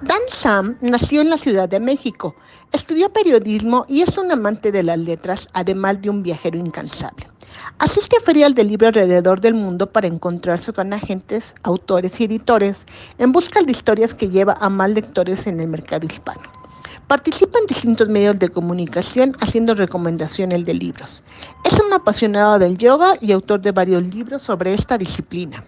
Dan Sam nació en la Ciudad de México, estudió periodismo y es un amante de las letras, además de un viajero incansable. Asiste a ferias de libro alrededor del mundo para encontrarse con agentes, autores y editores en busca de historias que lleva a más lectores en el mercado hispano. Participa en distintos medios de comunicación haciendo recomendaciones de libros. Es un apasionado del yoga y autor de varios libros sobre esta disciplina.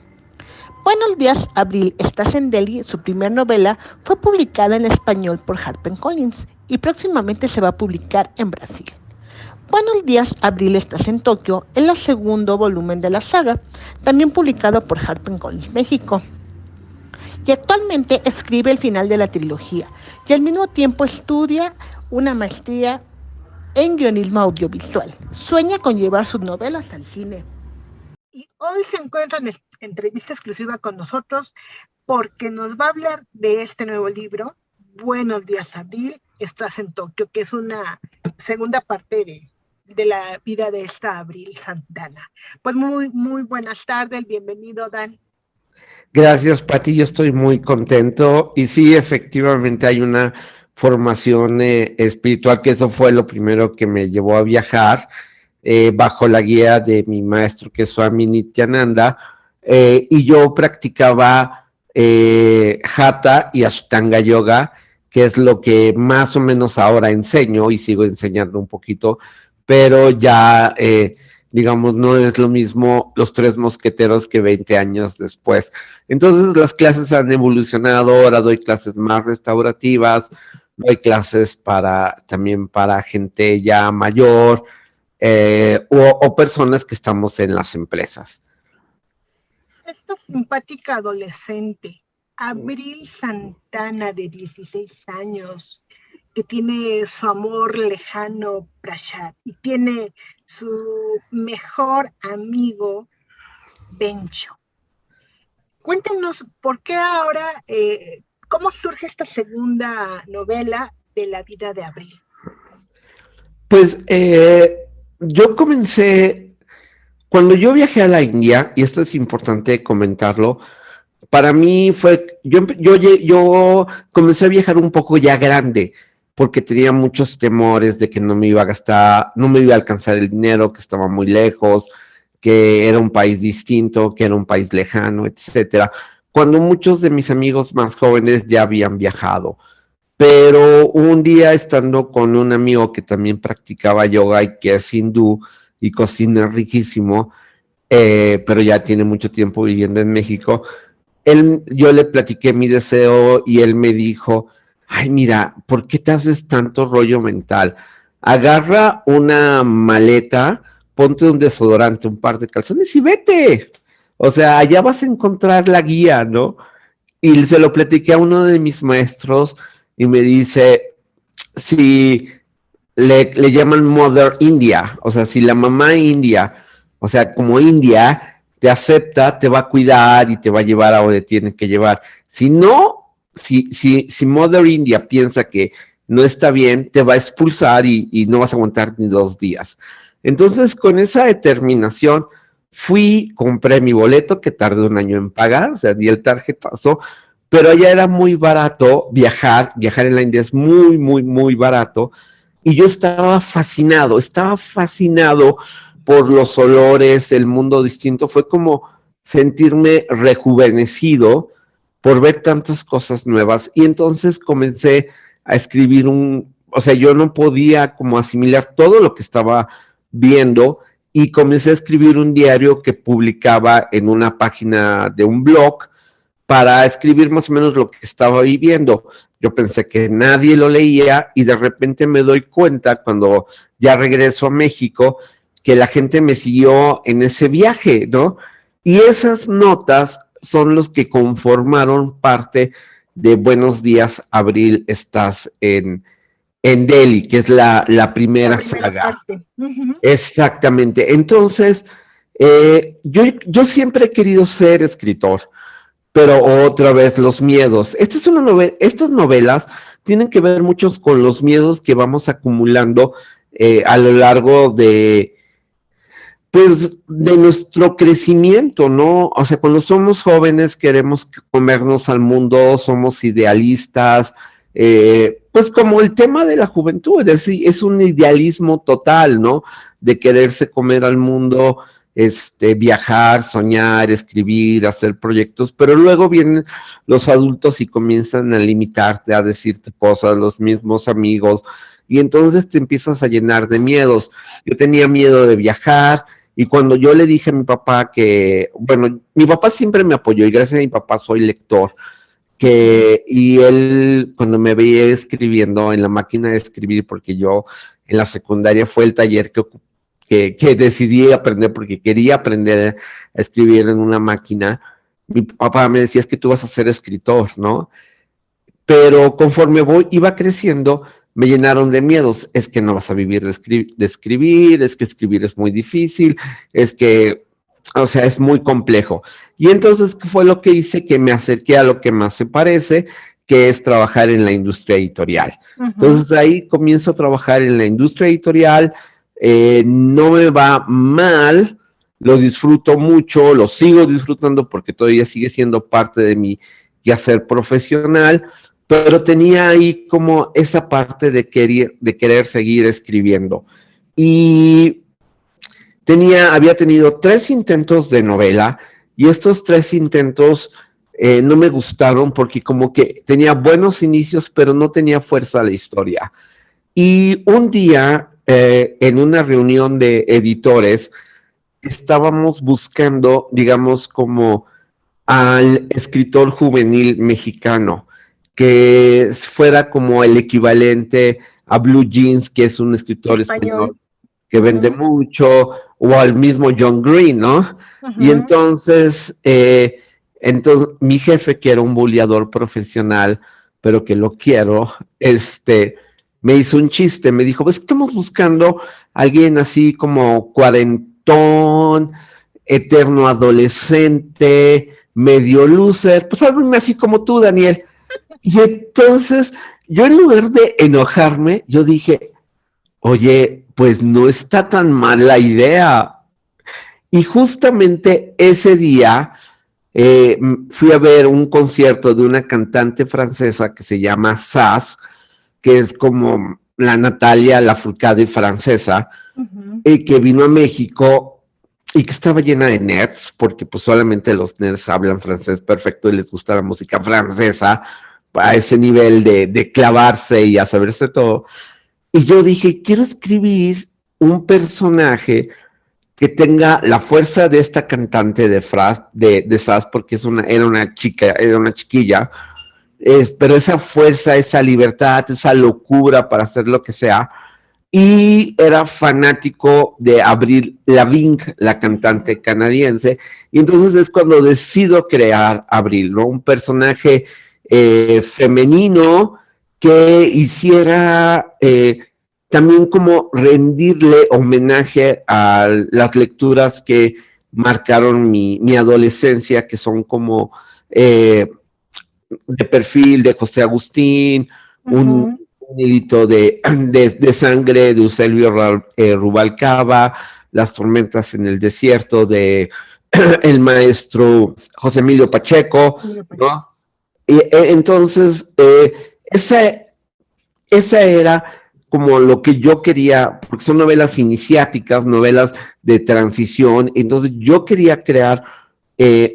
Buenos días, Abril, estás en Delhi. Su primera novela fue publicada en español por HarperCollins y próximamente se va a publicar en Brasil. Buenos días, Abril, estás en Tokio, es el segundo volumen de la saga, también publicado por HarperCollins México. Y actualmente escribe el final de la trilogía y al mismo tiempo estudia una maestría en guionismo audiovisual. Sueña con llevar sus novelas al cine. Y hoy se encuentra en entrevista exclusiva con nosotros porque nos va a hablar de este nuevo libro, Buenos días, Abril, estás en Tokio, que es una segunda parte de la vida de esta Abril Santana. Pues muy buenas tardes, bienvenido, Dan. Gracias, Pati, yo estoy muy contento y sí, efectivamente hay una formación espiritual, que eso fue lo primero que me llevó a viajar, bajo la guía de mi maestro, que es Swami Nityananda, y yo practicaba Hatha y Ashtanga Yoga, que es lo que más o menos ahora enseño y sigo enseñando un poquito, pero ya, digamos, no es lo mismo los tres mosqueteros que 20 años después. Entonces las clases han evolucionado, ahora doy clases más restaurativas, doy clases también para gente ya mayor, o personas que estamos en las empresas. Esta simpática adolescente, Abril Santana, de 16 años, que tiene su amor lejano, Prashad, y tiene su mejor amigo, Bencho. Cuéntenos por qué ahora, cómo surge esta segunda novela de la vida de Abril. Pues yo comencé, cuando yo viajé a la India, y esto es importante comentarlo, para mí fue, yo comencé a viajar un poco ya grande, porque tenía muchos temores de que no me iba a gastar, no me iba a alcanzar el dinero, que estaba muy lejos, que era un país distinto, que era un país lejano, etcétera. Cuando muchos de mis amigos más jóvenes ya habían viajado. Pero un día estando con un amigo que también practicaba yoga y que es hindú y cocina riquísimo, pero ya tiene mucho tiempo viviendo en México, yo le platiqué mi deseo y él me dijo, ay, mira, ¿por qué te haces tanto rollo mental? Agarra una maleta, ponte un desodorante, un par de calzones y vete. O sea, allá vas a encontrar la guía, ¿no? Y se lo platiqué a uno de mis maestros y me dice, si le llaman Mother India, o sea, si la mamá India, o sea, como India, te acepta, te va a cuidar y te va a llevar a donde tiene que llevar. Si no, si Mother India piensa que no está bien, te va a expulsar y no vas a aguantar ni 2 días. Entonces, con esa determinación, fui, compré mi boleto, que tardé 1 año en pagar, o sea, di el tarjetazo, pero allá era muy barato viajar en la India es muy barato, y yo estaba fascinado por los olores, el mundo distinto, fue como sentirme rejuvenecido por ver tantas cosas nuevas, y entonces comencé a escribir o sea, yo no podía como asimilar todo lo que estaba viendo, y comencé a escribir un diario que publicaba en una página de un blog, para escribir más o menos lo que estaba viviendo. Yo pensé que nadie lo leía y de repente me doy cuenta cuando ya regreso a México que la gente me siguió en ese viaje, ¿no? Y esas notas son los que conformaron parte de Buenos días, Abril, estás en Delhi, que es la primera saga. Uh-huh. Exactamente. Entonces, yo siempre he querido ser escritor, pero otra vez los miedos. Estas novelas tienen que ver mucho con los miedos que vamos acumulando a lo largo pues de nuestro crecimiento, ¿no? O sea, cuando somos jóvenes queremos comernos al mundo, somos idealistas, pues como el tema de la juventud, es decir, es un idealismo total, ¿no? De quererse comer al mundo, viajar, soñar, escribir, hacer proyectos, pero luego vienen los adultos y comienzan a limitarte, a decirte cosas, los mismos amigos, y entonces te empiezas a llenar de miedos. Yo tenía miedo de viajar, y cuando yo le dije a mi papá que, bueno, mi papá siempre me apoyó, y gracias a mi papá soy lector, y él cuando me veía escribiendo en la máquina de escribir, porque yo en la secundaria fue el taller que decidí aprender porque quería aprender a escribir en una máquina, mi papá me decía, es que tú vas a ser escritor, ¿no? Pero conforme iba creciendo, me llenaron de miedos, es que no vas a vivir de escribir, es que escribir es muy difícil, es que, o sea, es muy complejo. Y entonces, ¿qué fue lo que hice? Que me acerqué a lo que más se parece, que es trabajar en la industria editorial. Entonces ahí comienzo a trabajar en la industria editorial, no me va mal, lo disfruto mucho, lo sigo disfrutando porque todavía sigue siendo parte de mi quehacer profesional, pero tenía ahí como esa parte de querer seguir escribiendo. Y había tenido 3 intentos de novela, y estos 3 intentos no me gustaron porque como que tenía buenos inicios, pero no tenía fuerza la historia. Y un día, en una reunión de editores, estábamos buscando, digamos, como al escritor juvenil mexicano, que fuera como el equivalente a Blue Jeans, que es un escritor español que vende mucho, o al mismo John Green, ¿no? Y entonces, mi jefe, que era un buleador profesional, pero que lo quiero, me hizo un chiste, me dijo, pues estamos buscando a alguien así como cuarentón, eterno adolescente, medio loser, pues algo así como tú, Daniel. Y entonces, yo en lugar de enojarme, yo dije, oye, pues no está tan mal la idea. Y justamente ese día fui a ver un concierto de una cantante francesa que se llama Sass, que es como la Natalia Lafourcade francesa, y que vino a México y que estaba llena de nerds, porque pues solamente los nerds hablan francés perfecto y les gusta la música francesa, a ese nivel de clavarse y a saberse todo. Y yo dije, quiero escribir un personaje que tenga la fuerza de esta cantante de Sass, porque era una chiquilla, pero esa fuerza, esa libertad, esa locura para hacer lo que sea. Y era fanático de Avril Lavigne, la cantante canadiense, y entonces es cuando decido crear Avril, ¿no? Un personaje femenino que hiciera también como rendirle homenaje a las lecturas que marcaron mi adolescencia, que son como de perfil de José Agustín, un hilito de sangre de Eusebio Rubalcaba, Las tormentas en el desierto de el maestro José Emilio Pacheco, ¿no? Y entonces, esa era como lo que yo quería, porque son novelas iniciáticas, novelas de transición, entonces yo quería crear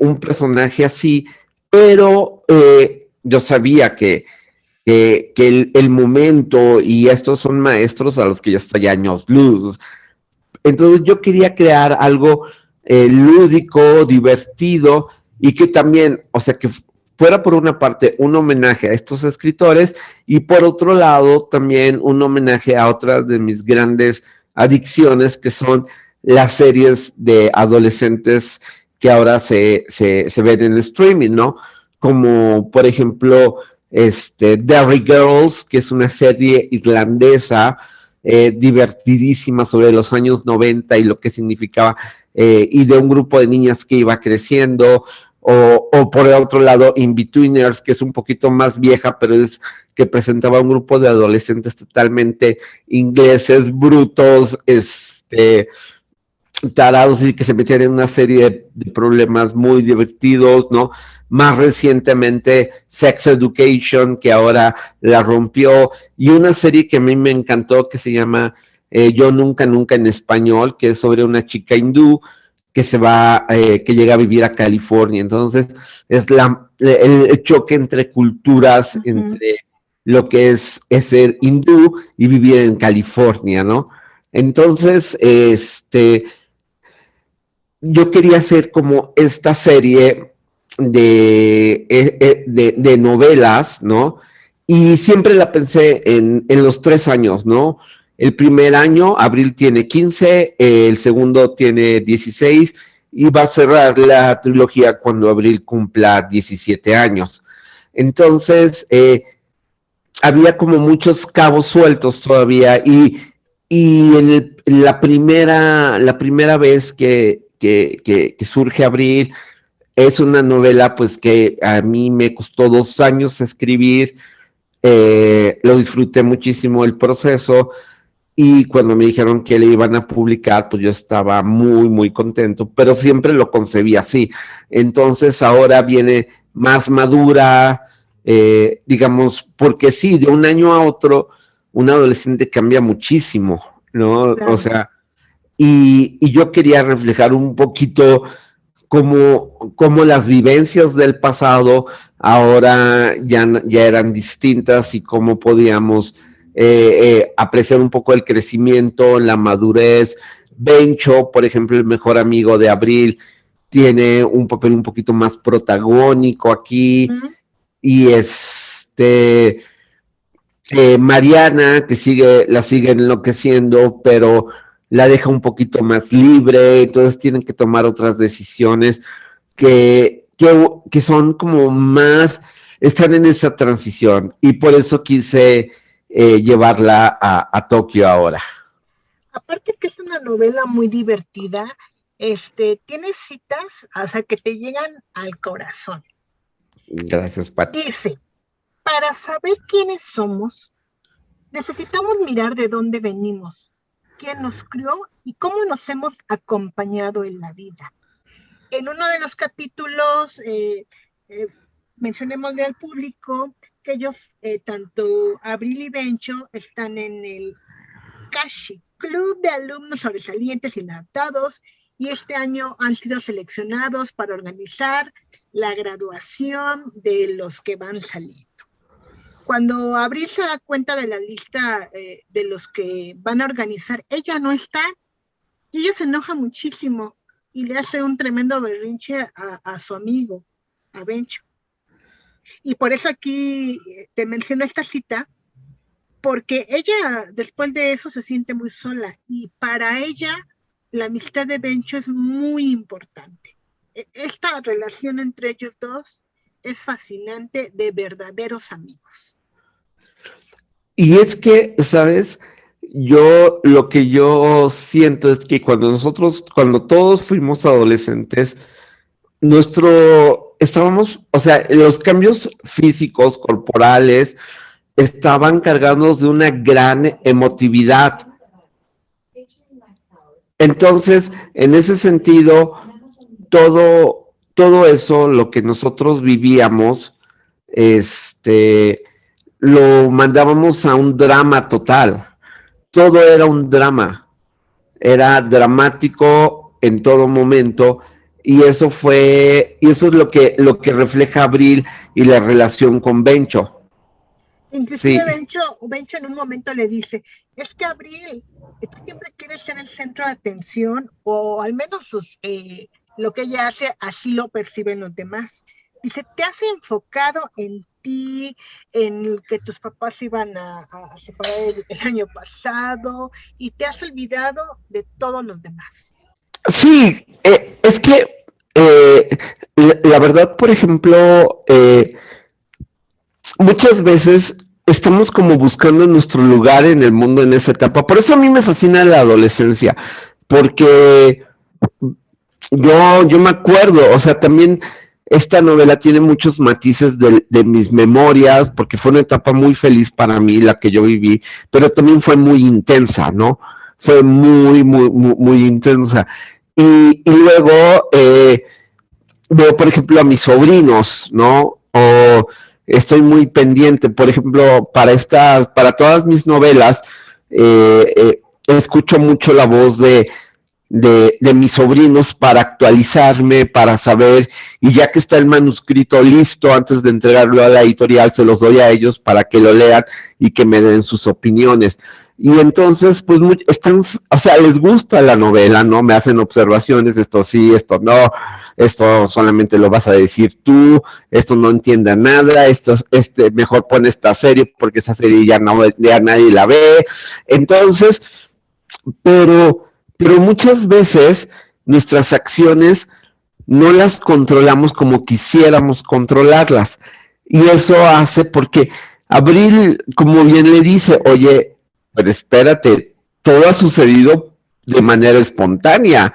un personaje así, pero yo sabía que el momento, y estos son maestros a los que yo estoy años luz, entonces yo quería crear algo lúdico, divertido, y que también, o sea, que fuera por una parte un homenaje a estos escritores, y por otro lado también un homenaje a otras de mis grandes adicciones, que son las series de adolescentes que ahora se ven en el streaming, ¿no? Como por ejemplo Derry Girls, que es una serie irlandesa divertidísima sobre los años 90 y lo que significaba, y de un grupo de niñas que iba creciendo, o por el otro lado In-Betweeners, que es un poquito más vieja, pero es que presentaba un grupo de adolescentes totalmente ingleses, brutos, tarados y que se metían en una serie de problemas muy divertidos, ¿no? Más recientemente Sex Education, que ahora la rompió, y una serie que a mí me encantó que se llama Yo Nunca Nunca en español, que es sobre una chica hindú que se va, que llega a vivir a California. Entonces, es el choque entre culturas, entre lo que es ser hindú y vivir en California, ¿no? Entonces, yo quería hacer como esta serie de novelas, ¿no? Y siempre la pensé en los 3 años, ¿no? El primer año, Abril tiene 15, el segundo tiene 16 y va a cerrar la trilogía cuando Abril cumpla 17 años. Entonces, había como muchos cabos sueltos todavía y la primera vez que surge Abril es una novela pues que a mí me costó 2 años escribir, lo disfruté muchísimo el proceso y cuando me dijeron que le iban a publicar pues yo estaba muy muy contento, pero siempre lo concebí así. Entonces ahora viene más madura, digamos, porque sí, de un año a otro un adolescente cambia muchísimo, ¿no? Claro. O sea, y yo quería reflejar un poquito cómo las vivencias del pasado ahora ya eran distintas y cómo podíamos apreciar un poco el crecimiento, la madurez. Bencho, por ejemplo, el mejor amigo de Abril, tiene un papel un poquito más protagónico aquí. Y Mariana, que la sigue enloqueciendo, pero la deja un poquito más libre, entonces tienen que tomar otras decisiones que son como más, están en esa transición, y por eso quise llevarla a Tokio ahora. Aparte que es una novela muy divertida, tiene citas, o sea, que te llegan al corazón. Gracias, Pati. Dice, para saber quiénes somos, necesitamos mirar de dónde venimos, quién nos crió y cómo nos hemos acompañado en la vida. En uno de los capítulos, mencionémosle al público que ellos, tanto Abril y Bencho, están en el CASHI, Club de Alumnos Sobresalientes Inadaptados, y este año han sido seleccionados para organizar la graduación de los que van saliendo. Cuando Abril se da cuenta de la lista de los que van a organizar, ella no está, y ella se enoja muchísimo y le hace un tremendo berrinche a su amigo, a Bencho. Y por eso aquí te menciono esta cita, porque ella después de eso se siente muy sola, y para ella la amistad de Bencho es muy importante. Esta relación entre ellos dos es fascinante, de verdaderos amigos. Y es que, ¿sabes? Lo que yo siento es que cuando todos fuimos adolescentes, estábamos, o sea, los cambios físicos, corporales, estaban cargados de una gran emotividad. Entonces, en ese sentido, todo eso, lo que nosotros vivíamos, lo mandábamos a un drama total. Todo era un drama, era dramático en todo momento, y eso es lo que refleja Abril y la relación con Bencho. Inclusive sí. Bencho en un momento le dice, es que Abril, tú siempre quieres ser el centro de atención, o al menos lo que ella hace, así lo perciben los demás. Dice, te has enfocado en ti, en que tus papás iban a separar el año pasado, y te has olvidado de todos los demás. Sí, es que la verdad, por ejemplo, muchas veces estamos como buscando nuestro lugar en el mundo en esa etapa. Por eso a mí me fascina la adolescencia, porque yo me acuerdo, o sea, también esta novela tiene muchos matices de mis memorias, porque fue una etapa muy feliz para mí la que yo viví, pero también fue muy intensa, ¿no? fue muy intensa. Y luego veo, por ejemplo, a mis sobrinos, ¿no? O estoy muy pendiente, por ejemplo, para todas mis novelas, escucho mucho la voz de mis sobrinos para actualizarme, para saber, y ya que está el manuscrito listo, antes de entregarlo a la editorial, se los doy a ellos para que lo lean y que me den sus opiniones. Y entonces, pues, están, o sea, les gusta la novela, ¿no? Me hacen observaciones, esto sí, esto no, esto solamente lo vas a decir tú, esto no entiende nada, mejor pon esta serie porque esa serie ya nadie la ve. Entonces, pero muchas veces nuestras acciones no las controlamos como quisiéramos controlarlas. Y eso hace porque Abril, como bien le dice, oye, pero espérate, todo ha sucedido de manera espontánea,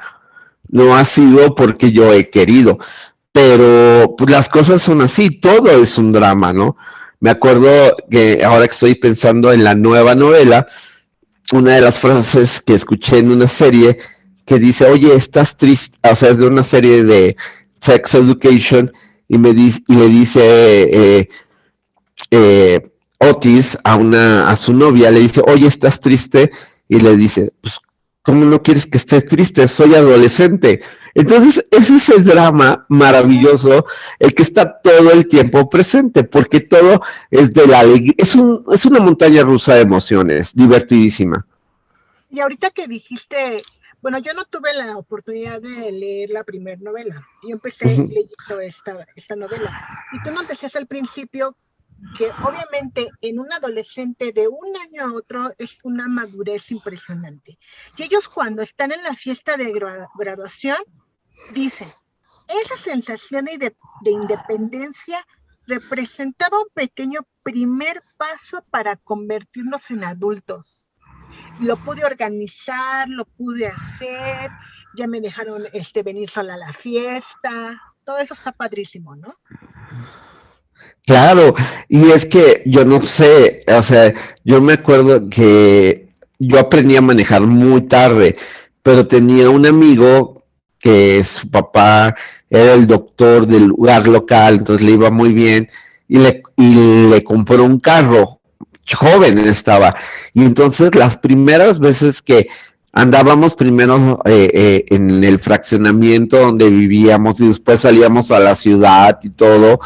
no ha sido porque yo he querido, pero pues, las cosas son así, todo es un drama, ¿no? Me acuerdo que ahora que estoy pensando en la nueva novela, una de las frases que escuché en una serie que dice, oye, estás triste, o sea, es de una serie de Sex Education, y le dice Otis a su novia, le dice, oye, ¿estás triste? Y le dice, pues, ¿cómo no quieres que esté triste? Soy adolescente. Entonces, ese es el drama maravilloso, el que está todo el tiempo presente, porque todo es de la alegría, es una montaña rusa de emociones, divertidísima. Y ahorita que dijiste, bueno, yo no tuve la oportunidad de leer la primera novela, yo empecé leyendo esta novela, y tú nos decías al principio que obviamente en un adolescente de un año a otro es una madurez impresionante. Y ellos cuando están en la fiesta de graduación, dicen, esa sensación de independencia representaba un pequeño primer paso para convertirnos en adultos. Lo pude organizar, lo pude hacer, ya me dejaron venir sola a la fiesta, todo eso está padrísimo, ¿no? Claro, y es que yo no sé, o sea, yo me acuerdo que yo aprendí a manejar muy tarde, pero tenía un amigo que su papá era el doctor del lugar local, entonces le iba muy bien y le compró un carro, joven estaba, y entonces las primeras veces que andábamos primero en el fraccionamiento donde vivíamos y después salíamos a la ciudad y todo,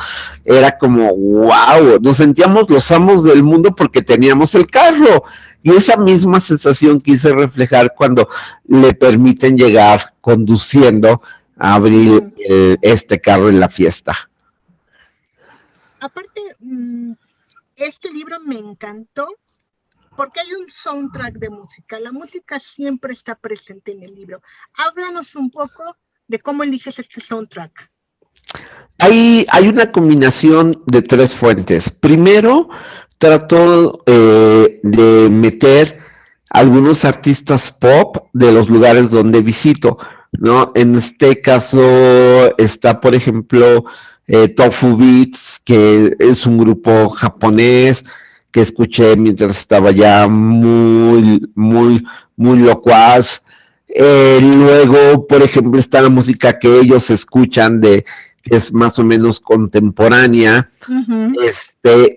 era como, wow, nos sentíamos los amos del mundo porque teníamos el carro. Y esa misma sensación quise reflejar cuando le permiten llegar conduciendo a abrir este carro en la fiesta. Aparte, este libro me encantó porque hay un soundtrack de música. La música siempre está presente en el libro. Háblanos un poco de cómo eliges este soundtrack. Hay una combinación de 3 fuentes. Primero, trato de meter algunos artistas pop de los lugares donde visito, ¿no? En este caso está, por ejemplo, Tofu Beats, que es un grupo japonés que escuché mientras estaba ya muy locuaz. Luego, por ejemplo, está la música que ellos escuchan que es más o menos contemporánea.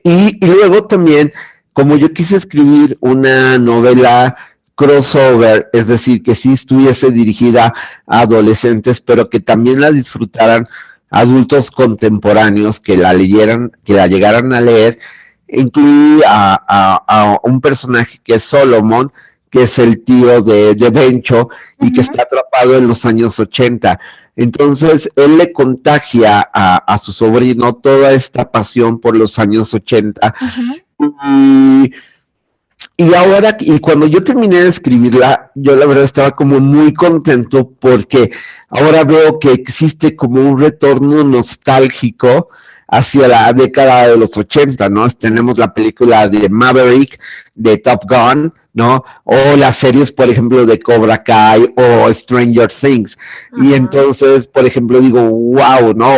Y luego también, como yo quise escribir una novela crossover, es decir, que sí estuviese dirigida a adolescentes, pero que también la disfrutaran adultos contemporáneos, que la leyeran, que la llegaran a leer, incluí a un personaje que es Solomon, que es el tío de Bencho y que está atrapado en los años 80. Entonces, él le contagia a su sobrino toda esta pasión por los años 80. Y ahora, y cuando yo terminé de escribirla, yo la verdad estaba como muy contento porque ahora veo que existe como un retorno nostálgico hacia la década de los 80, ¿no? Tenemos la película de Maverick, de Top Gun, ¿no? O las series, por ejemplo, de Cobra Kai o Stranger Things. Y entonces, por ejemplo, digo, wow, ¿no?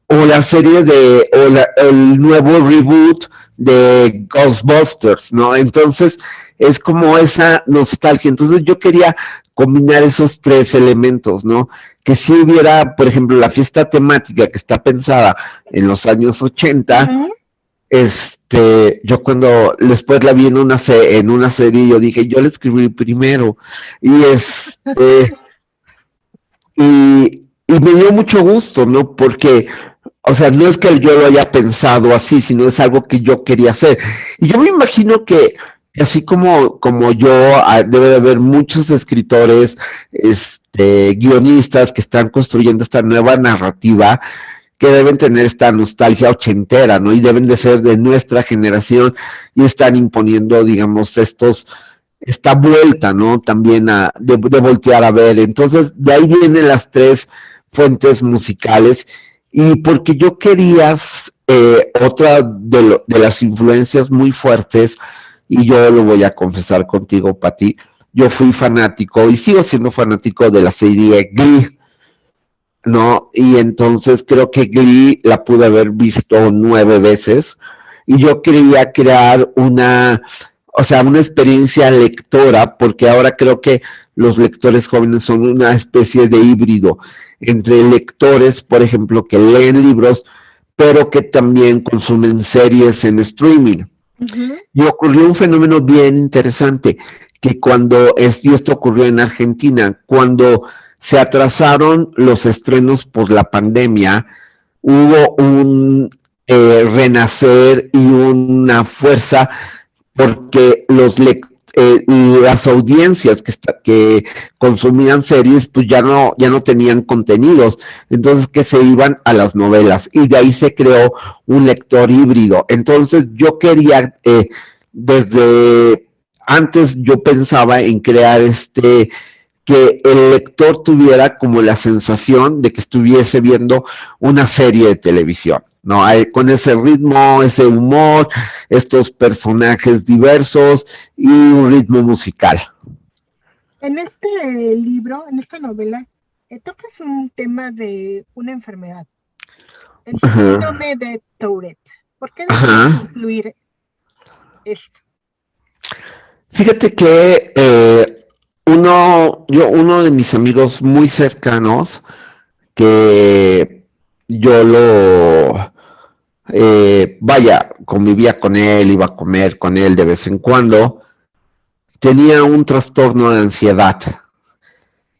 O la serie el nuevo reboot de Ghostbusters, ¿no? Entonces, es como esa nostalgia. Entonces yo quería combinar esos tres elementos, ¿no? Que si hubiera, por ejemplo, la fiesta temática que está pensada en los años 80, yo cuando después la vi en una serie, yo dije, yo la escribí primero, y y me dio mucho gusto, ¿no? Porque, o sea, no es que yo lo haya pensado así, sino es algo que yo quería hacer. Y yo me imagino que así como yo, debe de haber muchos escritores, guionistas que están construyendo esta nueva narrativa, que deben tener esta nostalgia ochentera, ¿no? Y deben de ser de nuestra generación y están imponiendo, digamos, esta vuelta, ¿no? También de voltear a ver. Entonces, de ahí vienen las tres fuentes musicales, y porque yo quería otra de las influencias muy fuertes, y yo lo voy a confesar contigo, Pati, yo fui fanático y sigo siendo fanático de la serie Glee, ¿no? Y entonces creo que Glee la pude haber visto 9 veces, y yo quería crear una experiencia lectora, porque ahora creo que los lectores jóvenes son una especie de híbrido entre lectores, por ejemplo, que leen libros, pero que también consumen series en streaming. Y ocurrió un fenómeno bien interesante, que y esto ocurrió en Argentina, cuando se atrasaron los estrenos por la pandemia, hubo un renacer y una fuerza, porque las audiencias que consumían series, pues ya no tenían contenidos, entonces que se iban a las novelas, y de ahí se creó un lector híbrido. Entonces yo quería, desde antes yo pensaba en crear que el lector tuviera como la sensación de que estuviese viendo una serie de televisión, ¿no? Con ese ritmo, ese humor, estos personajes diversos y un ritmo musical. En este libro, en esta novela, tocas un tema de una enfermedad, el síndrome de Tourette. ¿Por qué decidiste incluir esto? Fíjate que uno de mis amigos muy cercanos, que yo convivía con él, iba a comer con él de vez en cuando, tenía un trastorno de ansiedad.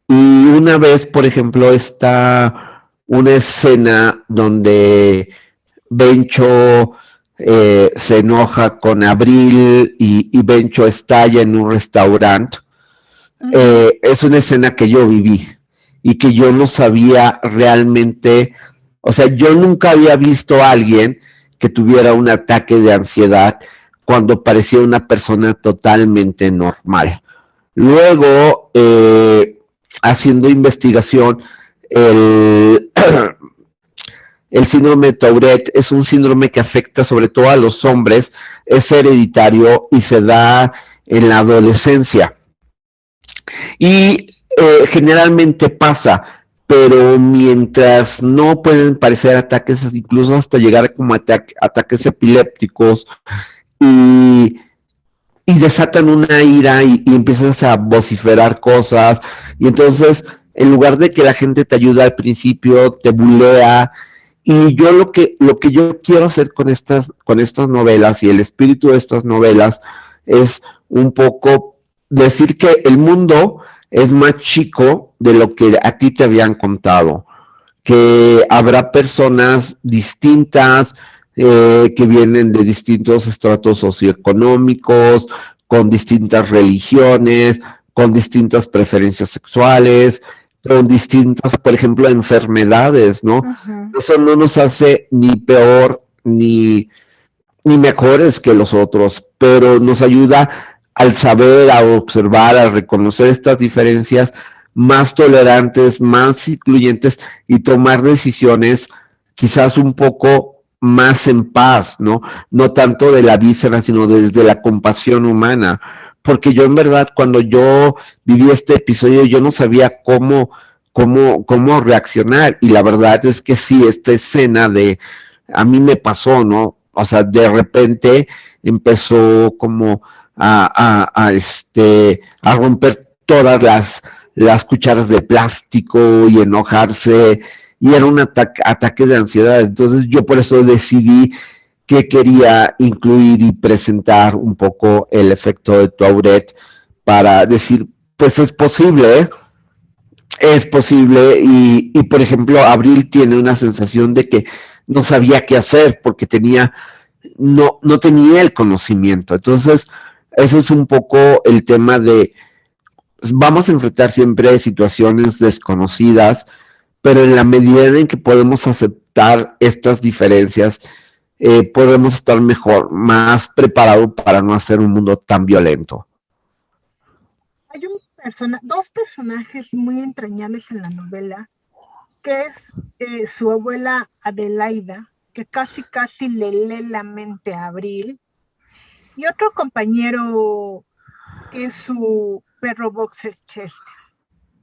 Y una vez, por ejemplo, está una escena donde Bencho se enoja con Abril, y Bencho estalla en un restaurante. Es una escena que yo viví y que yo no sabía realmente, o sea, yo nunca había visto a alguien que tuviera un ataque de ansiedad cuando parecía una persona totalmente normal. Luego, haciendo investigación, el síndrome de Tourette es un síndrome que afecta sobre todo a los hombres, es hereditario y se da en la adolescencia. Y generalmente pasa, pero mientras no pueden parecer ataques, incluso hasta llegar como ataques epilépticos, y desatan una ira, y empiezas a vociferar cosas, y entonces en lugar de que la gente te ayude al principio, te bulea. Y yo lo que yo quiero hacer con estas novelas, y el espíritu de estas novelas, es un poco decir que el mundo es más chico de lo que a ti te habían contado, que habrá personas distintas, que vienen de distintos estratos socioeconómicos, con distintas religiones, con distintas preferencias sexuales, con distintas, por ejemplo, enfermedades, ¿no? Eso no nos hace ni peor ni mejores que los otros, pero nos ayuda al saber, a observar, a reconocer estas diferencias, más tolerantes, más incluyentes, y tomar decisiones quizás un poco más en paz, ¿no? No tanto de la víscera, sino desde la compasión humana. Porque yo en verdad, cuando yo viví este episodio, yo no sabía cómo reaccionar, y la verdad es que sí, esta escena a mí me pasó, ¿no? O sea, de repente empezó como a romper todas las cucharas de plástico y enojarse, y era un ataque de ansiedad. Entonces yo por eso decidí que quería incluir y presentar un poco el efecto de Tourette para decir, pues es posible, ¿eh? Es posible, y por ejemplo, Abril tiene una sensación de que no sabía qué hacer porque no tenía el conocimiento. Entonces, eso es un poco el tema de, vamos a enfrentar siempre situaciones desconocidas, pero en la medida en que podemos aceptar estas diferencias, podemos estar mejor, más preparados para no hacer un mundo tan violento. Hay dos personajes muy entrañables en la novela, que es su abuela Adelaida, que casi le lee la mente a Abril, y otro compañero que es su perro boxer Chester,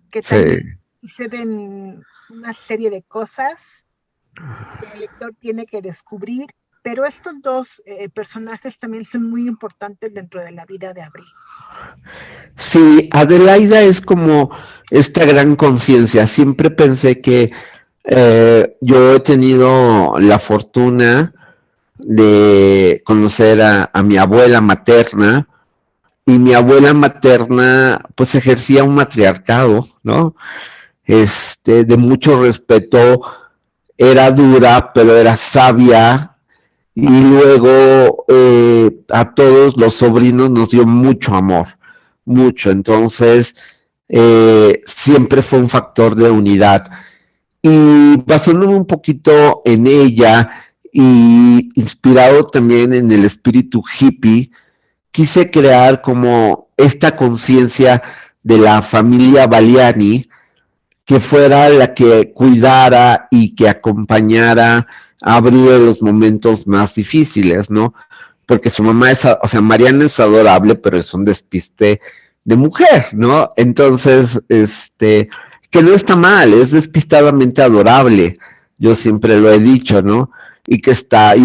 que también suceden una serie de cosas que el lector tiene que descubrir, pero estos dos personajes también son muy importantes dentro de la vida de Abril. Sí, Adelaida es como esta gran conciencia. Siempre pensé que yo he tenido la fortuna de conocer a mi abuela materna, y mi abuela materna pues ejercía un matriarcado, ¿no? De mucho respeto, era dura, pero era sabia, y luego a todos los sobrinos nos dio mucho amor, mucho. Entonces siempre fue un factor de unidad, y basándome un poquito en ella y inspirado también en el espíritu hippie, quise crear como esta conciencia de la familia Baliani, que fuera la que cuidara y que acompañara a Abril en los momentos más difíciles, ¿no? Porque su mamá o sea, Mariana es adorable, pero es un despiste de mujer, ¿no? Entonces, que no está mal, es despistadamente adorable, yo siempre lo he dicho, ¿no? Y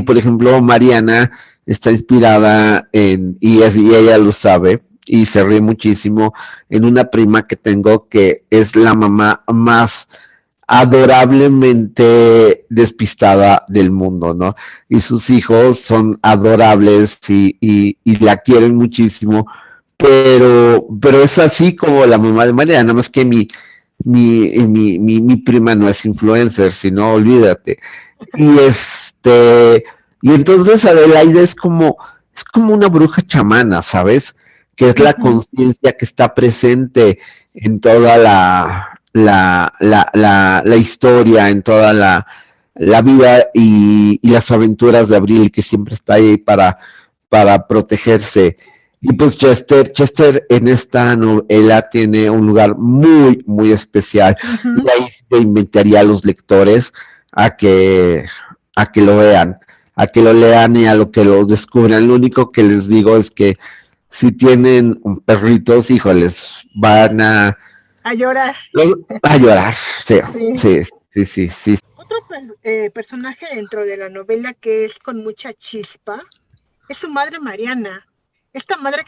por ejemplo, Mariana está inspirada y ella lo sabe, y se ríe muchísimo, en una prima que tengo que es la mamá más adorablemente despistada del mundo, ¿no? Y sus hijos son adorables y la quieren muchísimo, pero es así como la mamá de María, nada más que mi prima no es influencer, sino olvídate. Y entonces Adelaide es como una bruja chamana, ¿sabes? Que es la conciencia que está presente en toda la historia, en toda la vida y las aventuras de Abril, que siempre está ahí para protegerse. Y pues Chester en esta novela tiene un lugar muy, muy especial. Y ahí yo invitaría a los lectores a que lo vean, a que lo lean y a lo que lo descubran. Lo único que les digo es que si tienen perritos, híjoles, van a llorar. A llorar, sí. Otro personaje dentro de la novela que es con mucha chispa es su madre Mariana. Esta madre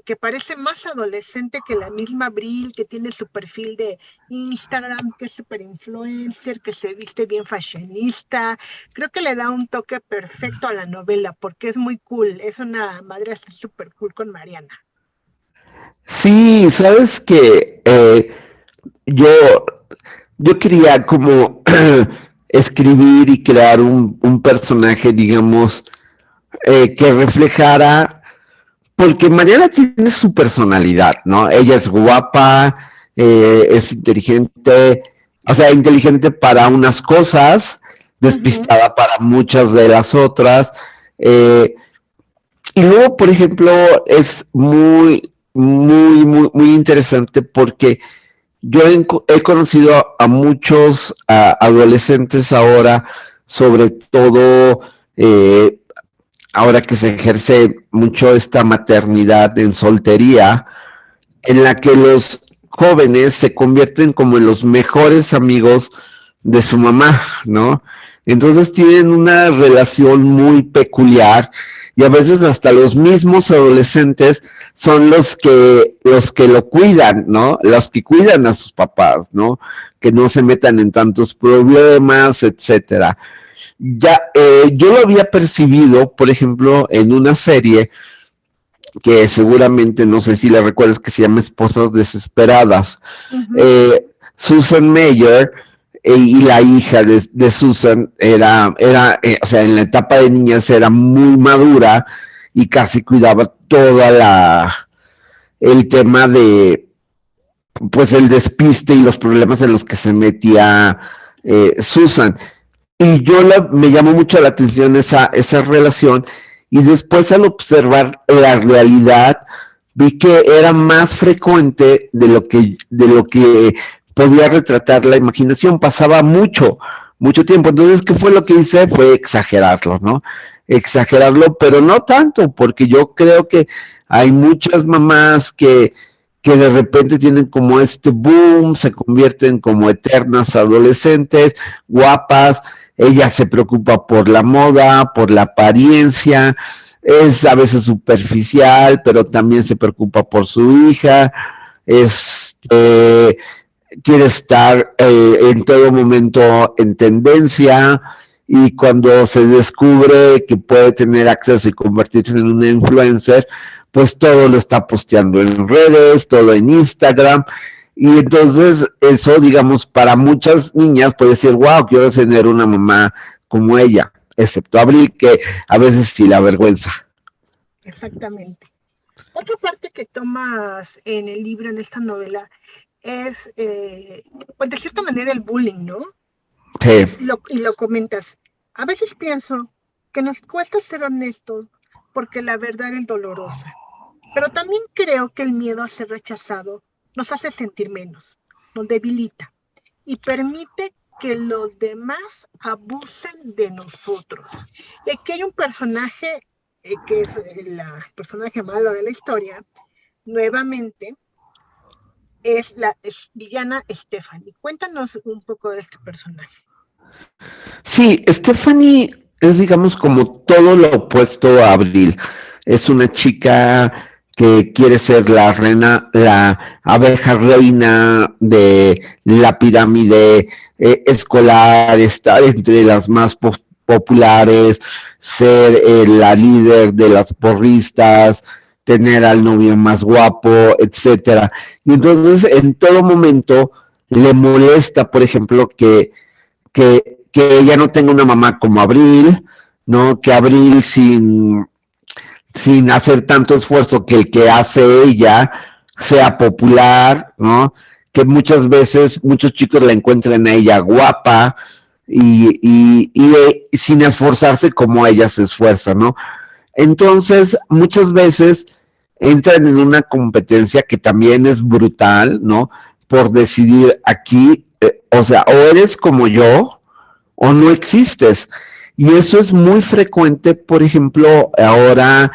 que parece más adolescente que la misma Abril, que tiene su perfil de Instagram, que es super influencer, que se viste bien fashionista. Creo que le da un toque perfecto a la novela porque es muy cool. Es una madre así super cool con Mariana. Sí, sabes que yo quería como escribir y crear un personaje, digamos, que reflejara, porque Mariana tiene su personalidad, ¿no? Ella es guapa, es inteligente, o sea, inteligente para unas cosas, despistada para muchas de las otras. Y luego, por ejemplo, es muy, muy, muy, muy interesante porque yo he conocido a muchos adolescentes ahora, sobre todo ahora que se ejerce mucho esta maternidad en soltería, en la que los jóvenes se convierten como en los mejores amigos de su mamá, ¿no? Entonces tienen una relación muy peculiar y a veces hasta los mismos adolescentes son los que lo cuidan, ¿no? Los que cuidan a sus papás, ¿no? Que no se metan en tantos problemas, etcétera. Ya, yo lo había percibido, por ejemplo, en una serie que seguramente, no sé si le recuerdas, que se llama Esposas Desesperadas. Susan Meyer y la hija de Susan era o sea, en la etapa de niñez era muy madura y casi cuidaba el tema de, pues, el despiste y los problemas en los que se metía Susan. Y me llamó mucho la atención esa relación, y después al observar la realidad vi que era más frecuente de lo que podía retratar la imaginación. Pasaba mucho tiempo. Entonces, ¿qué fue lo que hice? Fue exagerarlo, ¿no? Exagerarlo, pero no tanto, porque yo creo que hay muchas mamás que de repente tienen como este boom, se convierten como eternas adolescentes, guapas. Ella se preocupa por la moda, por la apariencia, es a veces superficial, pero también se preocupa por su hija, quiere estar en todo momento en tendencia, y cuando se descubre que puede tener acceso y convertirse en una influencer, pues todo lo está posteando en redes, todo en Instagram. Y entonces eso, digamos, para muchas niñas puede decir, wow, quiero tener una mamá como ella, excepto Abril, que a veces sí la avergüenza. Exactamente. Otra parte que tomas en el libro, en esta novela, es, pues de cierta manera, el bullying, ¿no? Sí. Y lo comentas. A veces pienso que nos cuesta ser honestos porque la verdad es dolorosa. Pero también creo que el miedo a ser rechazado nos hace sentir menos, nos debilita y permite que los demás abusen de nosotros. Y aquí hay un personaje que es el personaje malo de la historia, nuevamente, es la villana Stephanie. Cuéntanos un poco de este personaje. Sí, Stephanie es, digamos, como todo lo opuesto a Abril. Es una chica que quiere ser la reina, la abeja reina de la pirámide escolar, estar entre las más populares, ser la líder de las porristas, tener al novio más guapo, etcétera. Y entonces en todo momento le molesta, por ejemplo, que ella no tenga una mamá como Abril, ¿no? Que Abril sin hacer tanto esfuerzo que el que hace ella sea popular, ¿no? Que muchas veces muchos chicos la encuentran a ella guapa y sin esforzarse como ella se esfuerza, ¿no? Entonces, muchas veces entran en una competencia que también es brutal, ¿no? Por decidir aquí, o sea, o eres como yo o no existes. Y eso es muy frecuente, por ejemplo, ahora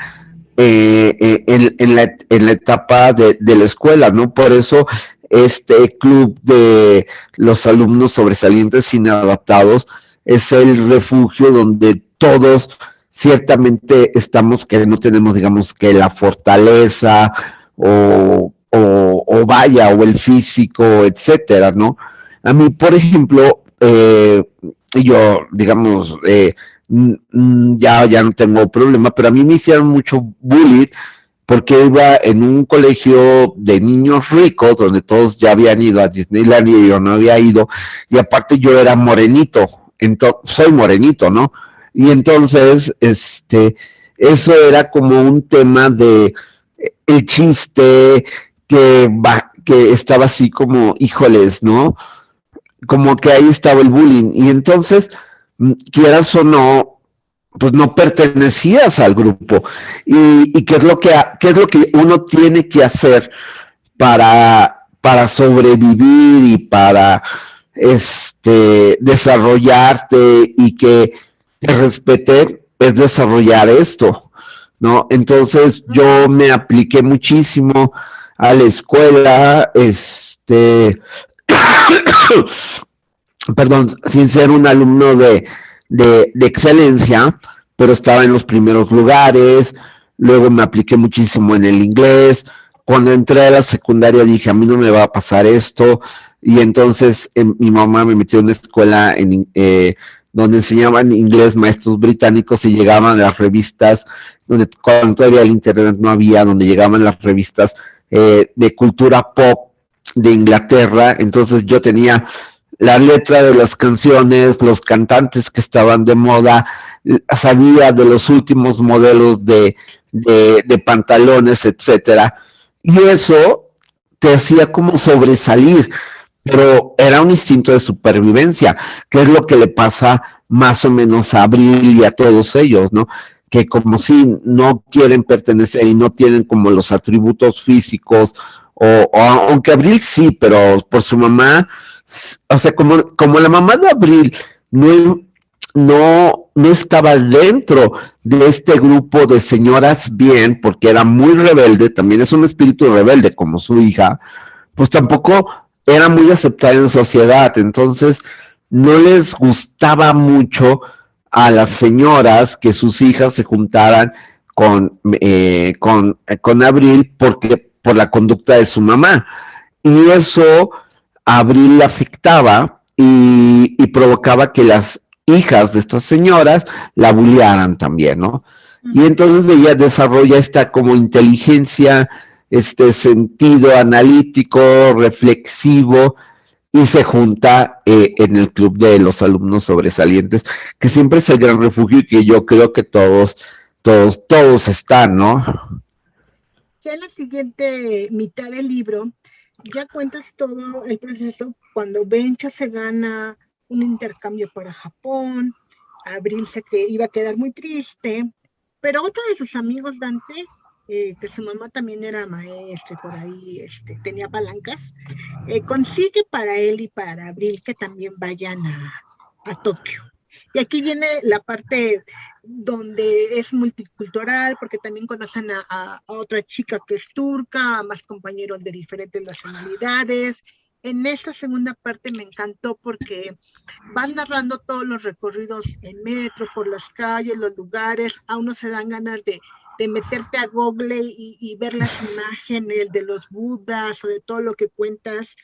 en la etapa de la escuela, ¿no? Por eso este club de los alumnos sobresalientes inadaptados es el refugio donde todos ciertamente estamos, que no tenemos, digamos, que la fortaleza o vaya, o el físico, etcétera, ¿no? A mí, por ejemplo, yo, digamos, ya no tengo problema, pero a mí me hicieron mucho bullying porque iba en un colegio de niños ricos donde todos ya habían ido a Disneyland y yo no había ido, y aparte yo era morenito, soy morenito, ¿no? Y entonces, eso era como un tema de el chiste que estaba así como, híjoles, ¿no? Como que ahí estaba el bullying, y entonces, quieras o no, pues no pertenecías al grupo. Y qué es lo que uno tiene que hacer para sobrevivir y para desarrollarte y que te respeten, es desarrollar esto, ¿no? Entonces yo me apliqué muchísimo a la escuela, perdón, sin ser un alumno de excelencia, pero estaba en los primeros lugares. Luego me apliqué muchísimo en el inglés. Cuando entré a la secundaria dije, a mí no me va a pasar esto, y entonces mi mamá me metió en una escuela donde enseñaban inglés maestros británicos y llegaban las revistas, donde cuando todavía el internet no había, donde llegaban las revistas de cultura pop de Inglaterra. Entonces yo tenía la letra de las canciones, los cantantes que estaban de moda, sabía de los últimos modelos de pantalones, etcétera, y eso te hacía como sobresalir, pero era un instinto de supervivencia, que es lo que le pasa más o menos a Abril y a todos ellos, ¿no? Que como si no quieren pertenecer y no tienen como los atributos físicos, o aunque Abril sí, pero por su mamá, o sea, como la mamá de Abril no estaba dentro de este grupo de señoras bien, porque era muy rebelde, también es un espíritu rebelde como su hija, pues tampoco era muy aceptada en sociedad. Entonces no les gustaba mucho a las señoras que sus hijas se juntaran con Abril, porque por la conducta de su mamá, y eso a Abril le afectaba y provocaba que las hijas de estas señoras la bullearan también, ¿no? Y entonces ella desarrolla esta como inteligencia, este sentido analítico, reflexivo, y se junta en el club de los alumnos sobresalientes, que siempre es el gran refugio y que yo creo que todos están, ¿no? Ya en la siguiente mitad del libro, ya cuentas todo el proceso cuando Bencha se gana un intercambio para Japón, Abril que iba a quedar muy triste, pero otro de sus amigos, Dante, que su mamá también era maestra y por ahí tenía palancas, consigue para él y para Abril que también vayan a Tokio. Y aquí viene la parte donde es multicultural, porque también conocen a otra chica que es turca, a más compañeros de diferentes nacionalidades. En esta segunda parte me encantó porque van narrando todos los recorridos en metro, por las calles, los lugares. A uno se dan ganas de meterte a Google y ver las imágenes de los budas o de todo lo que cuentas.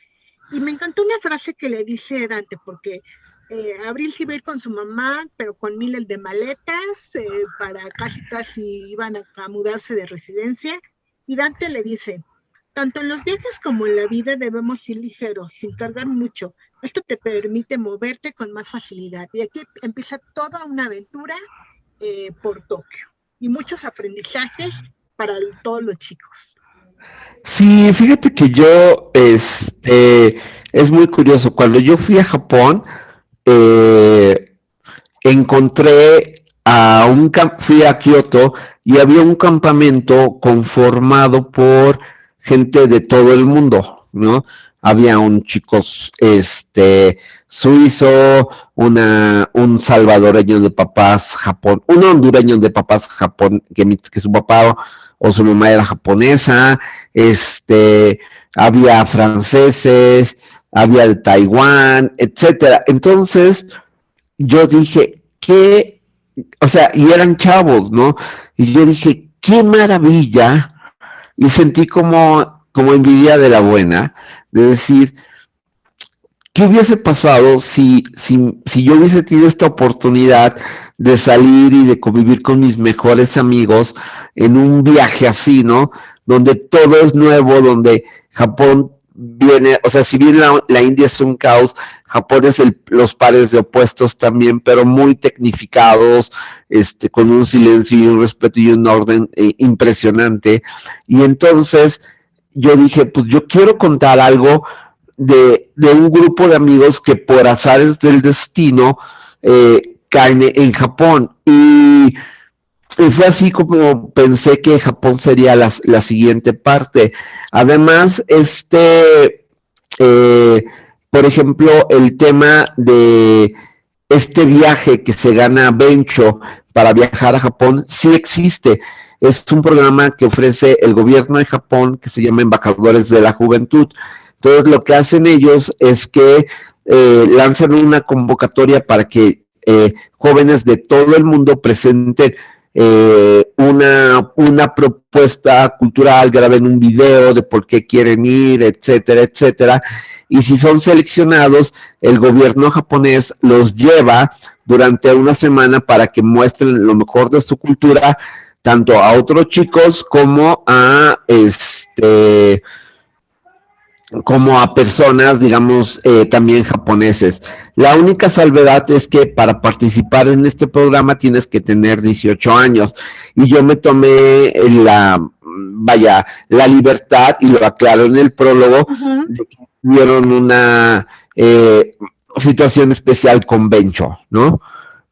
Y me encantó una frase que le dice Dante, porque Abril sí iba a ir con su mamá, pero con miles de maletas, para casi iban a mudarse de residencia. Y Dante le dice, tanto en los viajes como en la vida debemos ir ligeros, sin cargar mucho. Esto te permite moverte con más facilidad. Y aquí empieza toda una aventura por Tokio. Y muchos aprendizajes para todos los chicos. Sí, fíjate que yo, es muy curioso. Cuando yo fui a Japón, encontré fui a Kioto y había un campamento conformado por gente de todo el mundo, ¿no? Había un chico, suizo, un salvadoreño de papás Japón, un hondureño de papás Japón, que su papá o su mamá era japonesa, había franceses, había de Taiwán, etcétera. Entonces, yo dije, o sea, y eran chavos, ¿no? Y yo dije, qué maravilla, y sentí como envidia de la buena, de decir, ¿qué hubiese pasado si yo hubiese tenido esta oportunidad de salir y de convivir con mis mejores amigos en un viaje así, ¿no? Donde todo es nuevo, donde Japón viene, o sea, si bien la India es un caos, Japón es los pares de opuestos también, pero muy tecnificados, con un silencio y un respeto y un orden impresionante. Y entonces yo dije, pues yo quiero contar algo de un grupo de amigos que por azares del destino caen en Japón. Y fue así como pensé que Japón sería la siguiente parte. Además, por ejemplo, el tema de este viaje que se gana Bencho para viajar a Japón sí existe. Es un programa que ofrece el gobierno de Japón que se llama Embajadores de la Juventud. Entonces, lo que hacen ellos es que lanzan una convocatoria para que jóvenes de todo el mundo presenten una propuesta cultural, graben un video de por qué quieren ir, etcétera, etcétera. Y si son seleccionados, el gobierno japonés los lleva durante una semana para que muestren lo mejor de su cultura, tanto a otros chicos como a personas, digamos, también japoneses. La única salvedad es que para participar en este programa tienes que tener 18 años. Y yo me tomé la libertad, y lo aclaro en el prólogo, de que tuvieron una situación especial con Bencho, ¿no?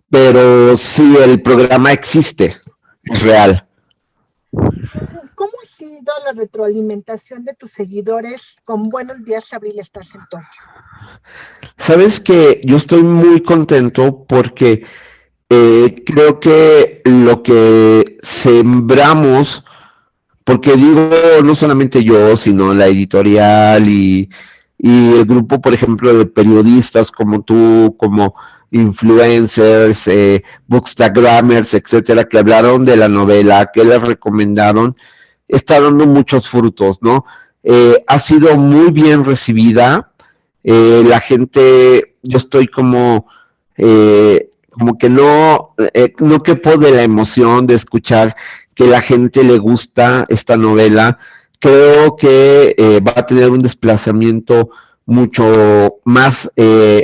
Pero sí, el programa existe, es real. ¿Cómo ha sido la retroalimentación de tus seguidores con Buenos Días, Abril, estás en Tokio? Sabes que yo estoy muy contento porque creo que lo que sembramos, porque digo, no solamente yo, sino la editorial y el grupo, por ejemplo, de periodistas como tú, como influencers, bookstagrammers, etcétera, que hablaron de la novela, que les recomendaron, está dando muchos frutos, ¿no? Ha sido muy bien recibida. La gente, yo estoy como que no quepo de la emoción de escuchar que la gente le gusta esta novela. Creo que va a tener un desplazamiento mucho más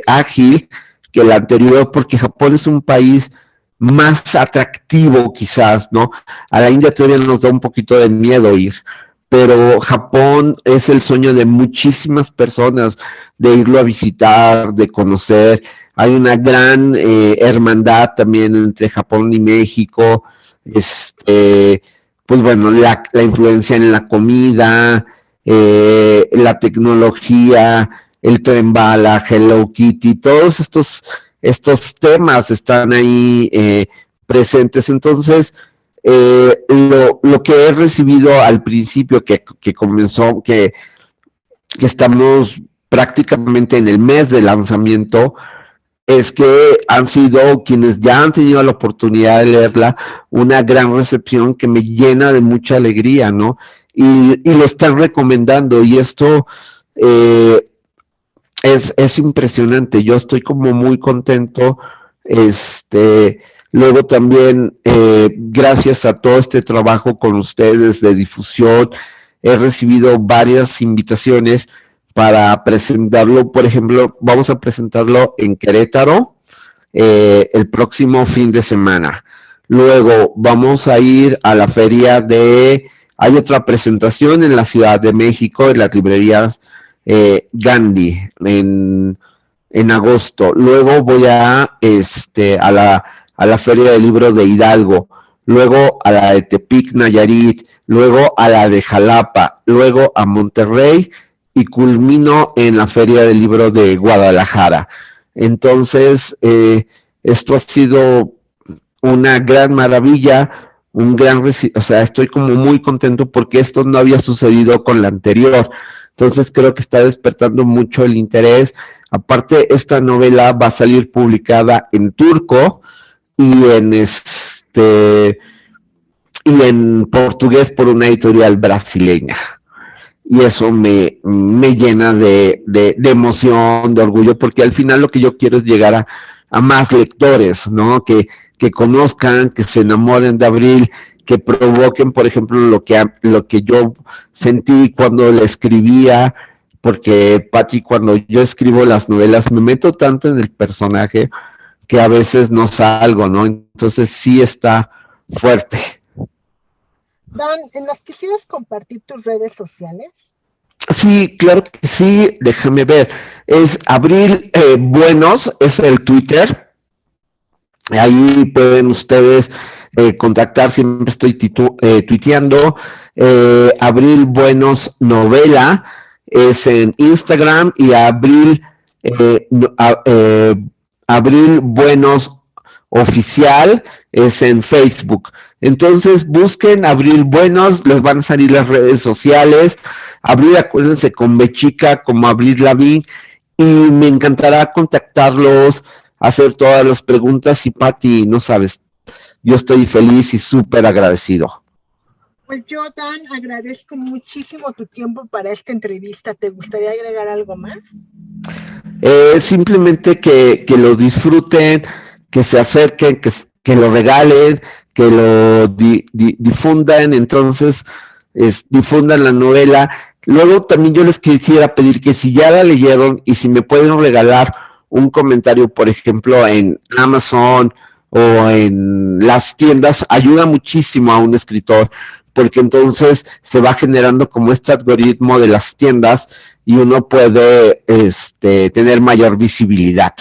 ágil que el anterior, porque Japón es un país más atractivo quizás, ¿no? A la India todavía nos da un poquito de miedo ir, pero Japón es el sueño de muchísimas personas, de irlo a visitar, de conocer. Hay una gran hermandad también entre Japón y México, pues bueno, la influencia en la comida, la tecnología, el tren bala, Hello Kitty, todos estos temas están ahí presentes. Entonces, lo que he recibido al principio, que comenzó, que estamos prácticamente en el mes de lanzamiento, es que han sido quienes ya han tenido la oportunidad de leerla, una gran recepción que me llena de mucha alegría, ¿no? Y lo están recomendando, y esto es impresionante. Yo estoy como muy contento. Luego también, gracias a todo este trabajo con ustedes de difusión, he recibido varias invitaciones para presentarlo. Por ejemplo, vamos a presentarlo en Querétaro el próximo fin de semana. Luego vamos a ir a la feria hay otra presentación en la Ciudad de México, en las librerías Gandhi, en agosto. Luego voy a la Feria del Libro de Hidalgo, luego a la de Tepic, Nayarit, luego a la de Jalapa, luego a Monterrey, y culmino en la Feria del Libro de Guadalajara. Entonces, esto ha sido una gran maravilla, estoy como muy contento porque esto no había sucedido con la anterior. Entonces creo que está despertando mucho el interés. Aparte, esta novela va a salir publicada en turco y en portugués por una editorial brasileña. Y eso me llena de emoción, de orgullo, porque al final lo que yo quiero es llegar a más lectores, ¿no? Que conozcan, que se enamoren de Abril, que provoquen, por ejemplo, lo que yo sentí cuando la escribía, porque, Pati, cuando yo escribo las novelas me meto tanto en el personaje que a veces no salgo, ¿no? Entonces sí está fuerte. Dan, ¿nos quisieras compartir tus redes sociales? Sí, claro que sí, déjame ver. Es Abril Buenos, es el Twitter. Ahí pueden ustedes contactar, siempre estoy tuiteando. Abril Buenos Novela es en Instagram, y Abril Buenos Oficial es en Facebook. Entonces busquen Abril Buenos, les van a salir las redes sociales. Abril, acuérdense, con B chica, como Abril Lavigne, y me encantará contactarlos, hacer todas las preguntas y Pati, no sabes, yo estoy feliz y súper agradecido. Pues yo, Dan, agradezco muchísimo tu tiempo para esta entrevista. ¿Te gustaría agregar algo más? Simplemente que lo disfruten, que se acerquen, que lo regalen, que lo difundan, entonces difundan la novela. Luego también yo les quisiera pedir que si ya la leyeron y si me pueden regalar un comentario, por ejemplo, en Amazon o en las tiendas, ayuda muchísimo a un escritor, porque entonces se va generando como este algoritmo de las tiendas y uno puede tener mayor visibilidad.